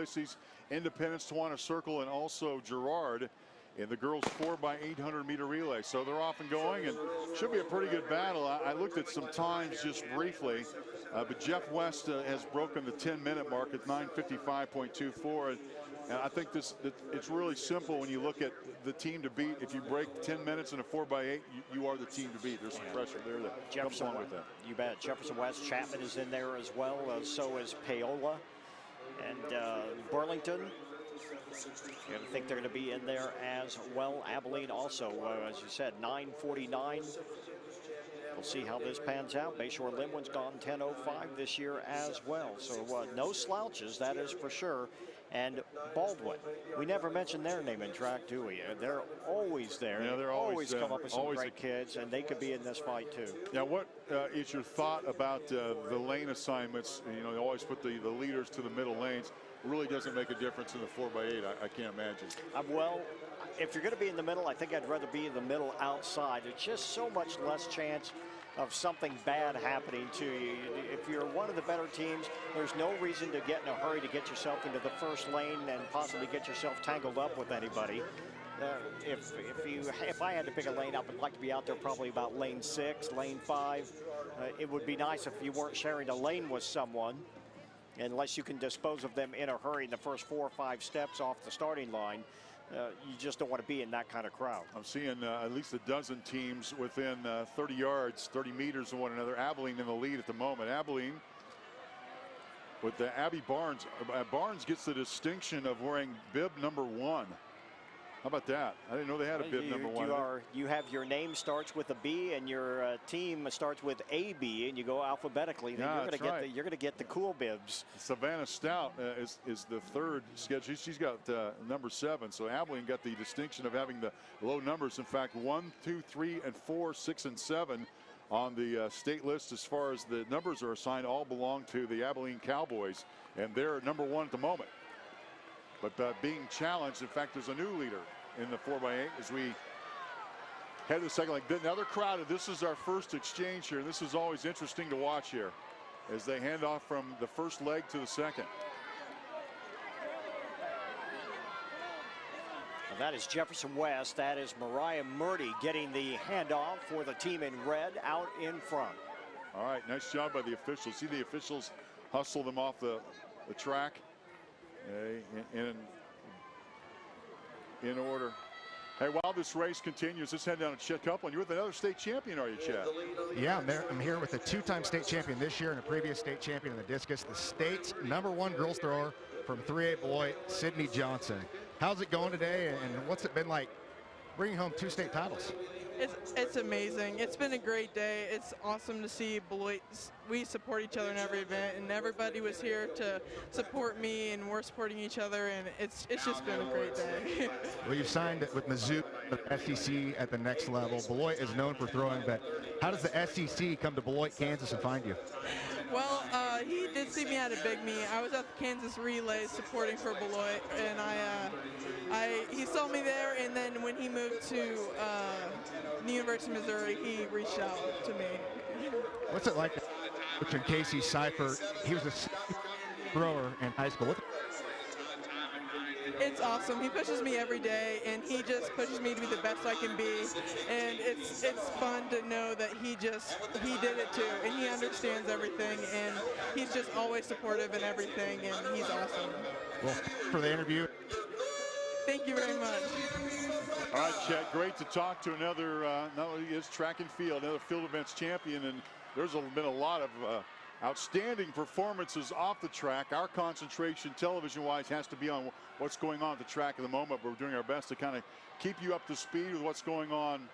Ulysses, Independence, Tawana Circle, and also Girard in the girls 4x800 meter relay. So they're off and going, and should be a pretty good battle. I looked at some times just briefly, but Jeff West has broken the 10-minute mark at 9:55.24. And I think it's really simple when you look at the team to beat. If you break 10 minutes in a 4x8, you are the team to beat. There's some pressure there that comes along with that. You bet. Jefferson West, Chapman is in there as well. So is Paola and Burlington. I think they're going to be in there as well. Abilene also, as you said, 9:49. We'll see how this pans out. Bayshore Linwood's gone 10:05 this year as well. So no slouches, that is for sure. And Baldwin, we never mention their name in track, do we? They're always there. Yeah, they're always come up with some great kids, and they could be in this fight too. Now, what is your thought about the lane assignments? You know, they always put the leaders to the middle lanes. Really doesn't make a difference in the 4x8, I can't imagine. Well, if you're going to be in the middle, I think I'd rather be in the middle outside. There's just so much less chance of something bad happening to you. If you're one of the better teams, there's no reason to get in a hurry to get yourself into the first lane and possibly get yourself tangled up with anybody. If I had to pick a lane, I would like to be out there probably about lane 6, lane 5. It would be nice if you weren't sharing a lane with someone, unless you can dispose of them in a hurry in the first 4 or 5 steps off the starting line. You just don't want to be in that kind of crowd. I'm seeing at least a dozen teams within 30 yards, 30 meters of one another. Abilene in the lead at the moment. Abilene with the Abby Barnes. Barnes gets the distinction of wearing bib number 1. How about that? I didn't know they had a bib number 1. You have your name starts with a B and your team starts with AB, and you go alphabetically. Then you're going to get the cool bibs. Savannah Stout is the third schedule. She's got number 7. So Abilene got the distinction of having the low numbers. In fact, 1, 2, 3, and 4, 6, and 7 on the state list as far as the numbers are assigned all belong to the Abilene Cowboys, and they're number 1 at the moment. But being challenged, in fact, there's a new leader in the 4x8 as we head to the second leg. Now they're crowded. This is our first exchange here. This is always interesting to watch here as they hand off from the first leg to the second. And that is Jefferson West. That is Mariah Murdy getting the handoff for the team in red out in front. All right, nice job by the officials. See the officials hustle them off the track. In order. Hey, while this race continues, let's head down to Chet Copeland. You're with another state champion, are you, Chet? Yeah, I'm here with a 2-time state champion this year and a previous state champion in the discus, the state's #1 girls thrower from 3A Beloit, Sydney Johnson. How's it going today, and what's it been like bringing home 2 state titles? It's amazing. It's been a great day. It's awesome to see Beloit. We support each other in every event, and everybody was here to support me, and we're supporting each other, and it's just been a great day. Well, you've signed with Mizzou, the SEC at the next level. Beloit is known for throwing, but how does the SEC come to Beloit, Kansas, and find you? Well, he did see me at a big meet. I was at the Kansas Relay supporting for Beloit, and he saw me there, and then when he moved to the University of Missouri, he reached out to me. What's it like coaching Casey Seifert? He was a thrower in high school. It's awesome. He pushes me every day, and he just pushes me to be the best I can be. And it's fun to know that he did it too, and he understands everything, and he's just always supportive in everything, and he's awesome. Well, for the interview. Thank you very much. All right, Chet, great to talk to another, not only is track and field, another field events champion, and there's been a lot of outstanding performances off the track. Our concentration television-wise has to be on what's going on at the track at the moment, but we're doing our best to kind of keep you up to speed with what's going on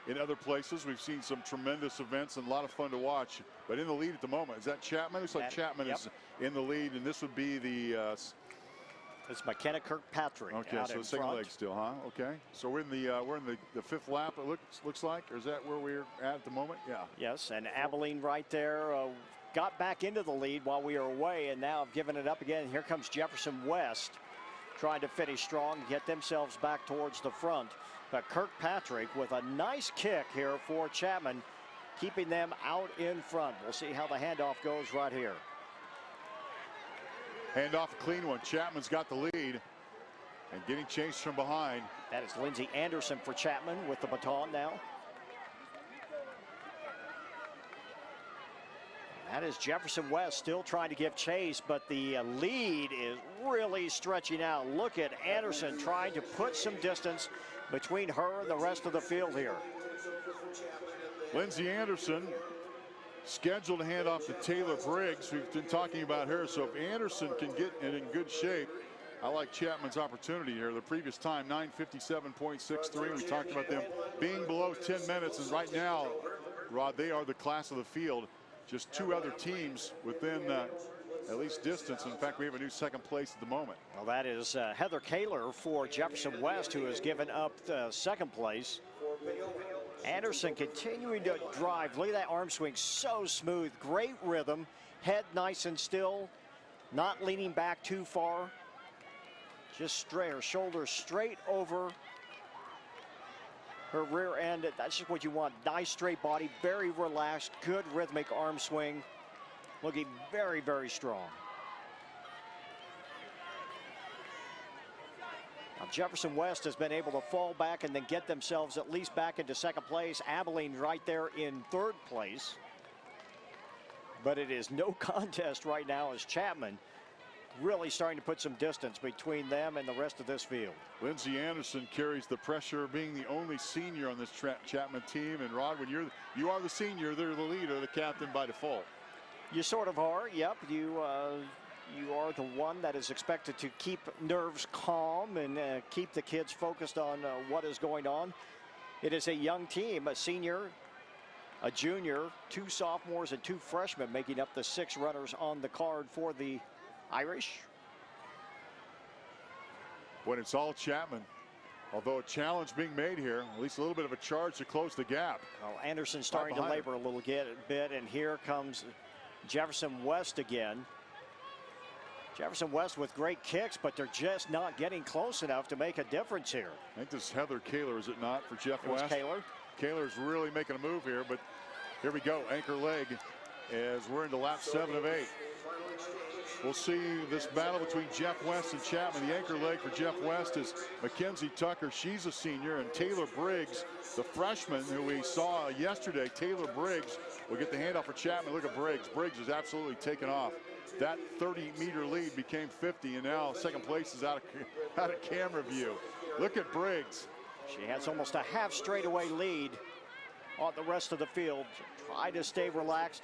in other places. We've seen some tremendous events and a lot of fun to watch, but in the lead at the moment, is that Chapman? Looks like Chapman is in the lead, and this would be the it's McKenna Kirkpatrick. Okay, so the second leg still, huh? Okay, so we're in the 5th lap. It looks like, or is that where we're at the moment? Yeah. Yes, and Abilene right there got back into the lead while we were away, and now have given it up again. Here comes Jefferson West trying to finish strong, get themselves back towards the front. But Kirkpatrick with a nice kick here for Chapman, keeping them out in front. We'll see how the handoff goes right here. Hand off a clean one. Chapman's got the lead and getting chased from behind. That is Lindsay Anderson for Chapman with the baton now. That is Jefferson West still trying to give chase, but the lead is really stretching out. Look at Anderson trying to put some distance between her and the rest of the field here. Lindsay Anderson scheduled to hand off to Taylor Briggs. We've been talking about her, so if Anderson can get in good shape, I like Chapman's opportunity here. The previous time, 9:57.63. We talked about them being below 10 minutes, and right now, Rod, they are the class of the field. Just two other teams within at least distance. In fact, we have a new second place at the moment. Well, that is Heather Kaler for Jefferson West, who has given up second place. Anderson continuing to drive. Look at that arm swing, so smooth, great rhythm, head nice and still, not leaning back too far. Just straight, her shoulders straight over her rear end. That's just what you want. Nice straight body, very relaxed, good rhythmic arm swing. Looking very, very strong. Now Jefferson West has been able to fall back and then get themselves at least back into second place. Abilene right there in third place. But it is no contest right now as Chapman really starting to put some distance between them and the rest of this field. Lindsay Anderson carries the pressure, being the only senior on this Chapman team. And Rod, when you are the senior, they're the leader, the captain by default. You sort of are. Yep. You are the one that is expected to keep nerves calm and keep the kids focused on what is going on. It is a young team, a senior, a junior, 2 sophomores and 2 freshmen making up the 6 runners on the card for the Irish. When it's all Chapman, although a challenge being made here, at least a little bit of a charge to close the gap. Well, Anderson starting to labor a little bit, and here comes Jefferson West again. Jefferson West with great kicks, but they're just not getting close enough to make a difference here. I think this is Heather Kaler, is it not, for Jeff It was West? Kaler. Kaler's really making a move here, but here we go. Anchor leg as we're into lap 7 of 8. We'll see this battle between Jeff West and Chapman. The anchor leg for Jeff West is Mackenzie Tucker. She's a senior, and Taylor Briggs, the freshman who we saw yesterday. Taylor Briggs will get the handoff for Chapman. Look at Briggs. Briggs is absolutely taken off. That 30-meter lead became 50, and now second place is out of camera view. Look at Briggs. She has almost a half straightaway lead on the rest of the field. Try to stay relaxed.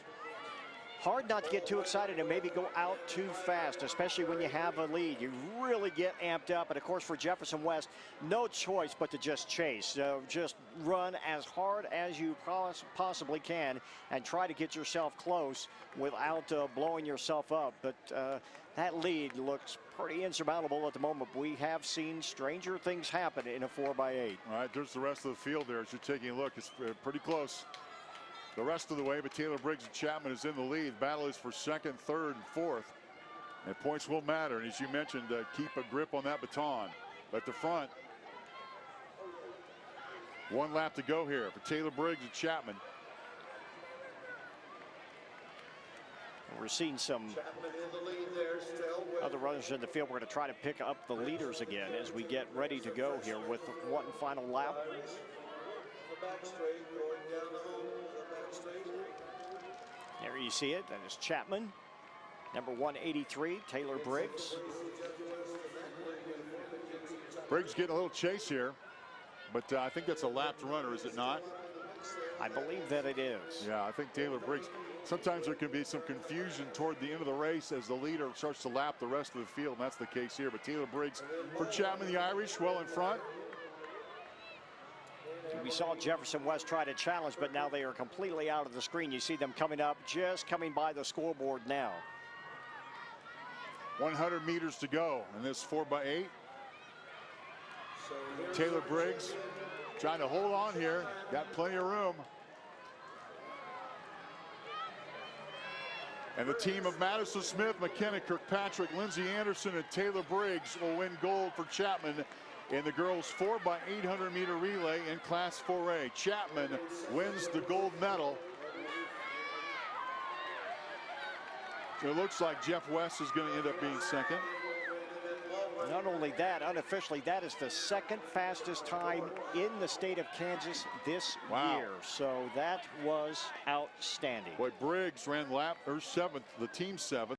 Hard not to get too excited and maybe go out too fast, especially when you have a lead. You really get amped up. And of course, for Jefferson West, no choice but to just chase. Just run as hard as you possibly can and try to get yourself close without blowing yourself up. But that lead looks pretty insurmountable at the moment. We have seen stranger things happen in a 4x8. All right, there's the rest of the field there as you're taking a look. It's pretty close the rest of the way, but Taylor Briggs and Chapman is in the lead. Battle is for second, third, and fourth. And points will matter. And as you mentioned, keep a grip on that baton. At the front, 1 lap to go here for Taylor Briggs and Chapman. We're seeing some other runners in the field. We're going to try to pick up the leaders again as we get ready to go here with one final lap. There you see it. That is Chapman. Number 183, Taylor Briggs. Briggs getting a little chase here, but I think that's a lapped runner, is it not? I believe that it is. Yeah, I think Taylor Briggs. Sometimes there can be some confusion toward the end of the race as the leader starts to lap the rest of the field, and that's the case here. But Taylor Briggs for Chapman, the Irish, well in front. We saw Jefferson West try to challenge, but now they are completely out of the screen. You see them coming up, just coming by the scoreboard now. 100 meters to go in this 4x8. Taylor Briggs trying to hold on here. Got plenty of room. And the team of Madison Smith, McKenna Kirkpatrick, Lindsay Anderson, and Taylor Briggs will win gold for Chapman in the girls 4x800 meter relay in Class 4A. Chapman wins the gold medal. It looks like Jeff West is going to end up being second. Not only that, unofficially, that is the second fastest time in the state of Kansas this year. So that was outstanding. Boy, Briggs ran lap or seventh, the team seventh.